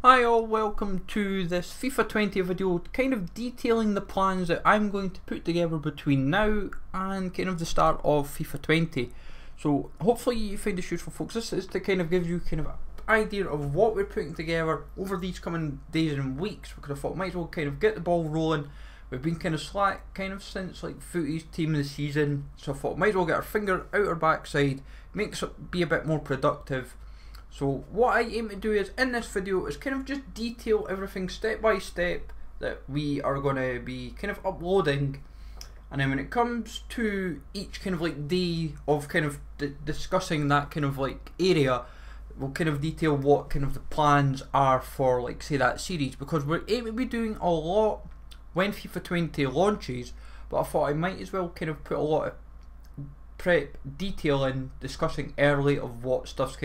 Hi all, welcome to this FIFA 20 video kind of detailing the plans that I'm going to put together between now and kind of the start of FIFA 20. So hopefully you find this useful, folks. This is to kind of give you kind of an idea of what we're putting together over these coming days and weeks, because I thought I might as well kind of get the ball rolling. We've been kind of slack kind of since like Footy's team of the season, so I thought I might as well get our finger out our backside, make it be a bit more productive. So what I aim to do is in this video is kind of just detail everything step by step that we are going to be kind of uploading, and then when it comes to each kind of like day of kind of discussing that kind of like area, we'll kind of detail what kind of the plans are for, like, say, that series, because we're aiming to be doing a lot when FIFA 20 launches, but I thought I might as well kind of put a lot of prep detail in discussing early of what stuff's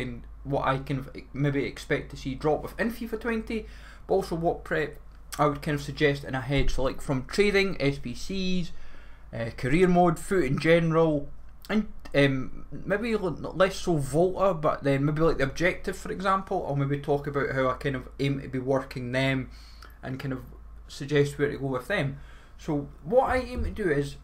what I can maybe expect to see drop within FIFA 20, but also what prep I would kind of suggest in ahead. So like from trading, SBCs, career mode, foot in general, and maybe less so Volta, but then maybe like the objective, for example. I'll maybe talk about how I kind of aim to be working them and kind of suggest where to go with them. So what I aim to do is,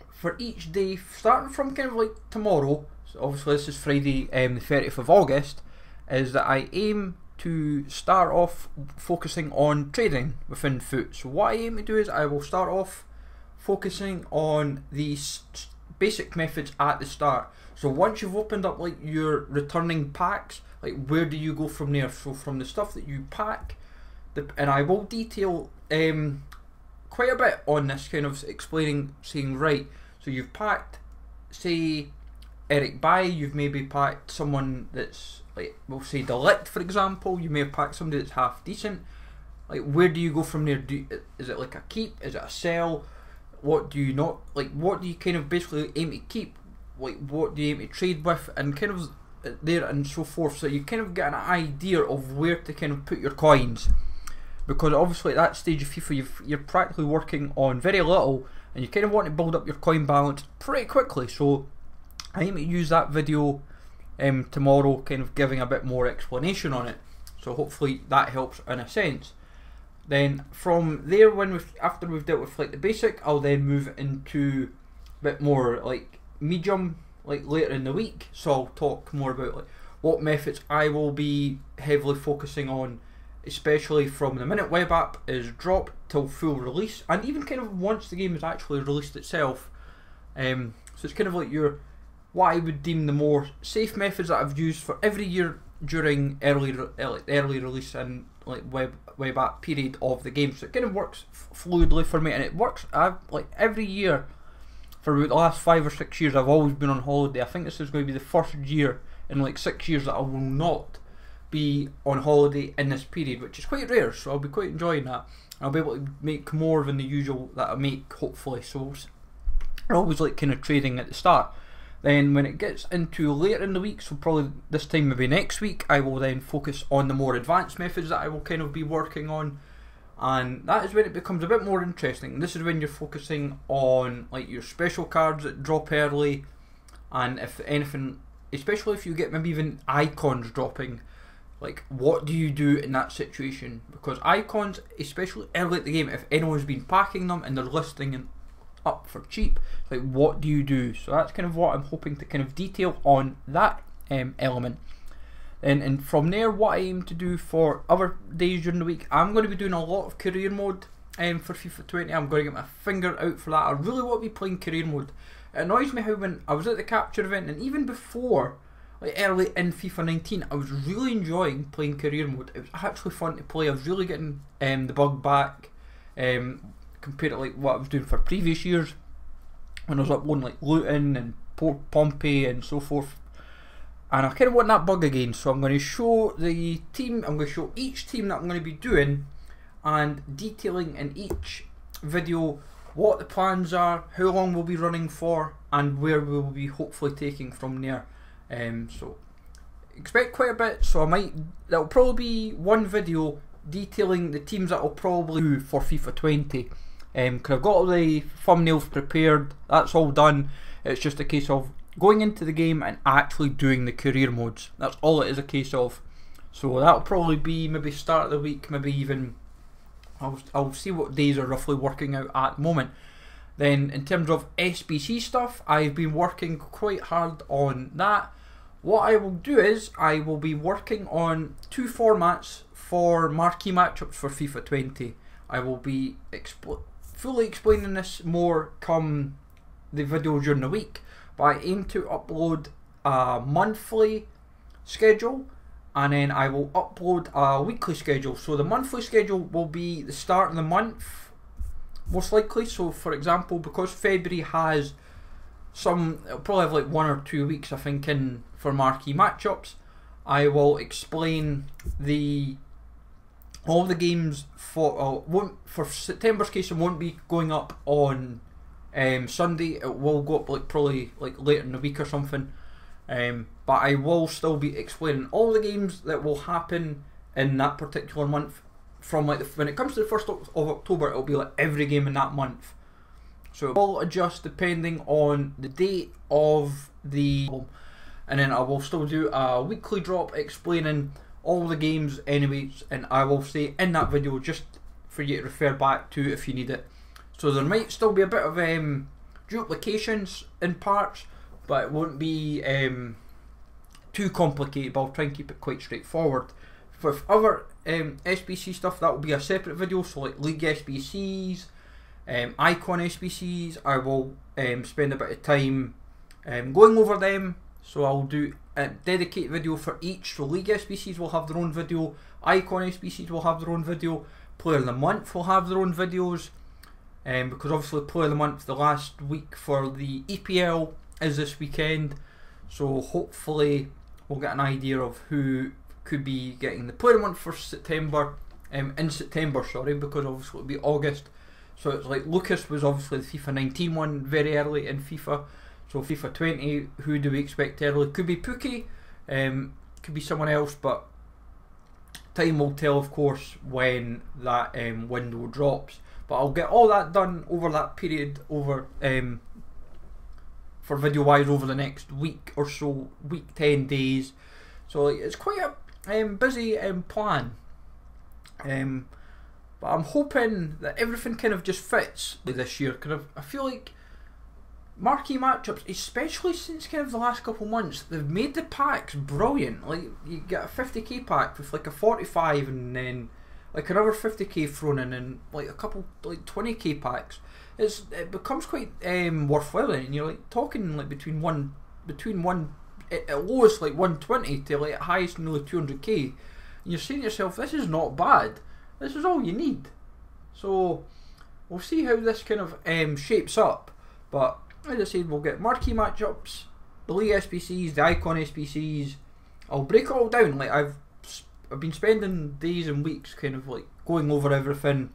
for each day, starting from kind of like tomorrow, so obviously this is Friday the 30th of August, is that I aim to start off focusing on trading within Foot. So what I aim to do is I will start off focusing on these basic methods at the start. So once you've opened up like your returning packs, like where do you go from there? So from the stuff that you pack, and I will detail quite a bit on this, kind of explaining, saying right, so you've packed, say, Eric Bailly, you've maybe packed someone that's, like, we'll say Delict, for example. You may have packed somebody that's half decent. Like, where do you go from there? Is it like a keep? Is it a sell? What do you not, like, what do you kind of basically aim to keep? Like, what do you aim to trade with? And kind of there and so forth. So you kind of get an idea of where to kind of put your coins. Because obviously at that stage of FIFA you're practically working on very little, and you kind of want to build up your coin balance pretty quickly. So I aim to use that video tomorrow, kind of giving a bit more explanation on it. So hopefully that helps in a sense. Then from there, after we've dealt with like the basic, I'll then move into a bit more like medium, like later in the week. So I'll talk more about like what methods I will be heavily focusing on, especially from the minute web app is dropped till full release, and even kind of once the game is actually released itself. So it's kind of like what I would deem the more safe methods that I've used for every year during early release and like web app period of the game. So it kind of works fluidly for me, and it works. Like every year for about the last 5 or 6 years, I've always been on holiday. I think this is going to be the first year in like 6 years that I will not be on holiday in this period, which is quite rare, so I'll be quite enjoying that. I'll be able to make more than the usual that I make, hopefully. So I always like kind of trading at the start. Then when it gets into later in the week, so probably this time maybe next week, I will then focus on the more advanced methods that I will kind of be working on, and that is when it becomes a bit more interesting. This is when you're focusing on like your special cards that drop early, and if anything, especially if you get maybe even icons dropping, like what do you do in that situation? Because icons, especially early in the game, if anyone's been packing them and they're listing up for cheap, like what do you do? So that's kind of what I'm hoping to kind of detail on that element. And from there, what I aim to do for other days during the week, I'm going to be doing a lot of career mode for FIFA 20. I'm going to get my finger out for that. I really want to be playing career mode. It annoys me how when I was at the capture event, and even before, like early in FIFA 19, I was really enjoying playing career mode. It was actually fun to play. I was really getting the bug back compared to like what I was doing for previous years when I was uploading like Luton and Port Pompey and so forth. And I kind of want that bug again. So I'm going to show the team. I'm going to show each team that I'm going to be doing, and detailing in each video what the plans are, how long we'll be running for, and where we will be hopefully taking from there. So expect quite a bit. So that'll probably be one video detailing the teams that I'll probably do for FIFA 20. Because I've got all the thumbnails prepared, that's all done. It's just a case of going into the game and actually doing the career modes. That's all it is a case of. So that'll probably be maybe start of the week, maybe even I'll see what days are roughly working out at the moment. Then in terms of SBC stuff, I've been working quite hard on that. What I will do is I will be working on 2 formats for marquee matchups for FIFA 20. I will be fully explaining this more come the video during the week, but I aim to upload a monthly schedule and then I will upload a weekly schedule. So the monthly schedule will be the start of the month most likely. So for example, because February has it'll probably have like 1 or 2 weeks I think in for marquee matchups, I will explain all the games for September's case. It won't be going up on Sunday. It will go up like probably like later in the week or something. But I will still be explaining all the games that will happen in that particular month. From like when it comes to the 1st of October, it'll be like every game in that month. So it will adjust depending on the date of the, and then I will still do a weekly drop explaining all the games anyways, and I will say in that video just for you to refer back to if you need it. So there might still be a bit of duplications in parts, but it won't be too complicated, but I'll try and keep it quite straightforward. For other SBC stuff, that will be a separate video, so like League SBCs, Icon SBCs, I will spend a bit of time going over them. So I'll do a dedicated video for each. So League SBCs will have their own video, Icon SBCs will have their own video, Player of the Month will have their own videos, because obviously Player of the Month, the last week for the EPL is this weekend, so hopefully we'll get an idea of who could be getting the Player of the Month for September, in September, sorry, because obviously it'll be August. So it's like Lucas was obviously the FIFA 19 one very early in FIFA. So FIFA 20, who do we expect early? Could be Pookie, could be someone else, but time will tell, of course, when that window drops. But I'll get all that done over that period, over for video wise over the next week or so, week 10 days. So like, it's quite a busy plan. But I'm hoping that everything kind of just fits this year. Because I feel like marquee matchups, especially since kind of the last couple of months, they've made the packs brilliant. Like you get a 50k pack with like a 45 and then like another 50k thrown in and like a couple like 20k packs. It becomes quite worthwhile, and you're like talking like between one at lowest like 120 to like at highest nearly 200k. And you're saying to yourself, this is not bad. This is all you need. So we'll see how this kind of shapes up. But as I said, we'll get marquee matchups, the League SBCs, the Icon SBCs. I'll break it all down. Like I've been spending days and weeks kind of like going over everything.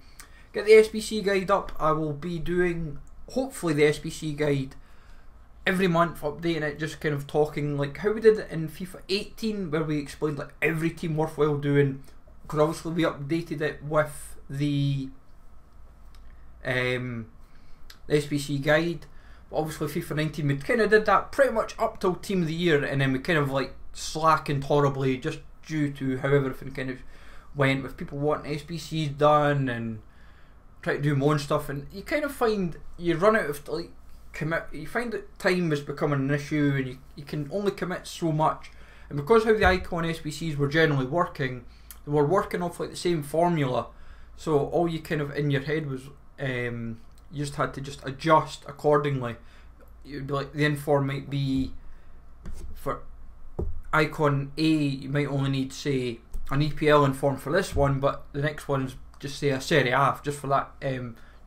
Get the SBC guide up. I will be doing hopefully the SBC guide every month, updating it, just kind of talking like how we did it in FIFA 18, where we explained like every team worthwhile doing. Because obviously we updated it with the SBC guide. But obviously FIFA 19, we kind of did that pretty much up till Team of the Year, and then we kind of like slackened horribly just due to how everything kind of went with people wanting SBCs done and try to do more stuff, and you kind of find you run out of like you find that time is becoming an issue, and you can only commit so much. And because how the Icon SBCs were generally working, they were working off like the same formula, so all you kind of in your head was you just had to just adjust accordingly. You'd be like, the inform might be for Icon A, you might only need say an EPL inform for this one, but the next one is just say a Serie A just for that,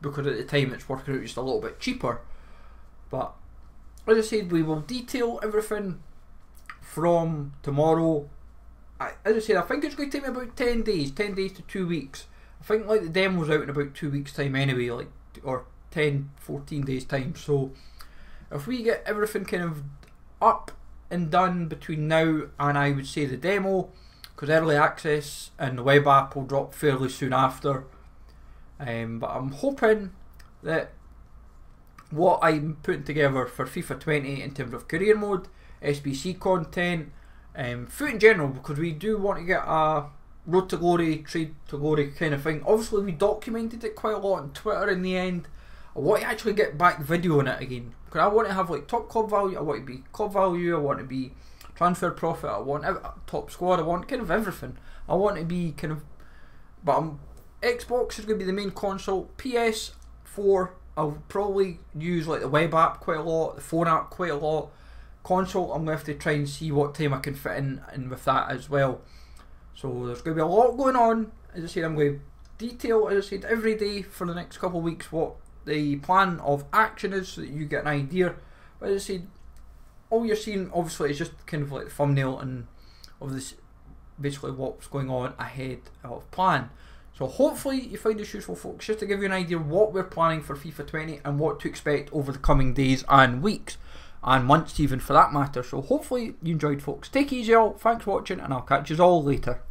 because at the time it's working out just a little bit cheaper. But as I said, we will detail everything from tomorrow. As I said, I think it's going to take me about 10 days to 2 weeks. I think like the demo's out in about 2 weeks time anyway, like, or 10-14 days time. So if we get everything kind of up and done between now and I would say the demo, because early access and the web app will drop fairly soon after, but I'm hoping that what I'm putting together for FIFA 20 in terms of career mode, SBC content, foot in general, because we do want to get a road to glory, trade to glory kind of thing. Obviously we documented it quite a lot on Twitter in the end. I want to actually get back videoing it again, because I want to have like top club value, I want to be club value, I want to be transfer profit, I want top squad, I want kind of everything. I want to be kind of, but Xbox is going to be the main console. PS4 I'll probably use like the web app quite a lot, the phone app quite a lot. Console I'm going to have to try and see what time I can fit in with that as well. So there's going to be a lot going on. As I said, I'm going to detail, as I said, every day for the next couple of weeks what the plan of action is, so that you get an idea. But as I said, all you're seeing obviously is just kind of like the thumbnail and of this, basically what's going on ahead of plan. So hopefully you find this useful, folks, just to give you an idea what we're planning for FIFA 20 and what to expect over the coming days and weeks and months even for that matter. So hopefully you enjoyed, folks. Take it easy all, thanks for watching, and I'll catch you all later.